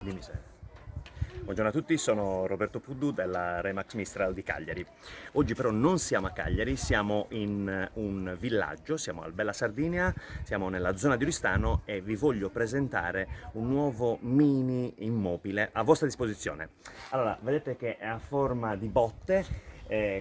Dimmi se. Buongiorno a tutti, sono Roberto Puddu della Remax Mistral di Cagliari. Oggi però non siamo a Cagliari, siamo in un villaggio, siamo al Bella Sardinia, siamo nella zona di Oristano e vi voglio presentare un nuovo mini immobile a vostra disposizione. Allora, vedete che è a forma di botte.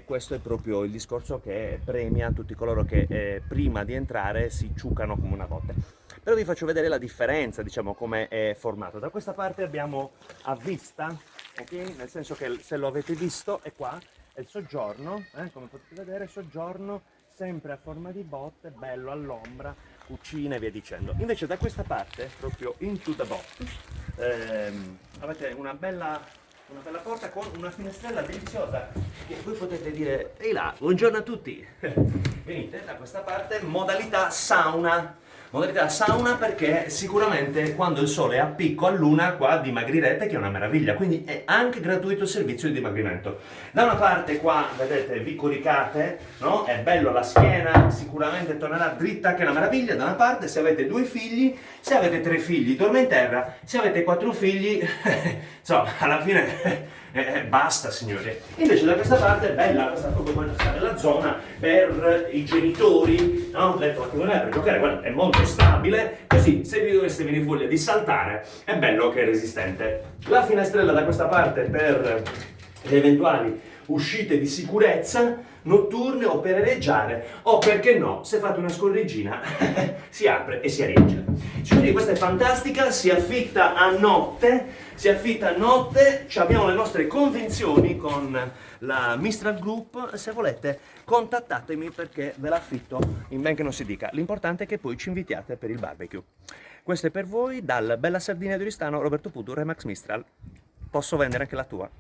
Questo è proprio il discorso che premia tutti coloro che prima di entrare si ciucano come una botte. Però vi faccio vedere la differenza, diciamo, come è formato. Da questa parte abbiamo a vista, ok? Nel senso che se lo avete visto è qua, è il soggiorno, come potete vedere, soggiorno sempre a forma di botte, bello all'ombra, cucina e via dicendo. Invece da questa parte, proprio into the box, avete una bella porta con una finestrella deliziosa che voi potete dire: ehi là, buongiorno a tutti, venite da questa parte, modalità sauna. Modalità sauna perché sicuramente quando il sole è a picco a luna qua dimagrirete, che è una meraviglia, quindi è anche gratuito il servizio di dimagrimento. Da una parte qua vedete vi coricate, no? È bello la schiena, sicuramente tornerà dritta, che è una meraviglia. Da una parte, se avete 2 figli, se avete 3 figli dorme in terra, se avete 4 figli insomma alla fine basta, signori. Invece da questa parte è bella, questa proprio questa bella zona per i genitori, no? Letto matrimoniale per giocare, guarda, è molto stabile, così se vi dovesse venire voglia di saltare è bello che è resistente. La finestrella da questa parte per le eventuali uscite di sicurezza notturne o per areggiare, o perché no, se fate una scorreggina si apre e si areggia. Quindi questa è fantastica, si affitta a notte, abbiamo le nostre convenzioni con la Mistral Group, se volete contattatemi perché ve l'affitto in ben che non si dica, l'importante è che poi ci invitiate per il barbecue. Questo è per voi dal Bella Sardinia di Oristano, Roberto Puddu, Remax Mistral. Posso vendere anche la tua?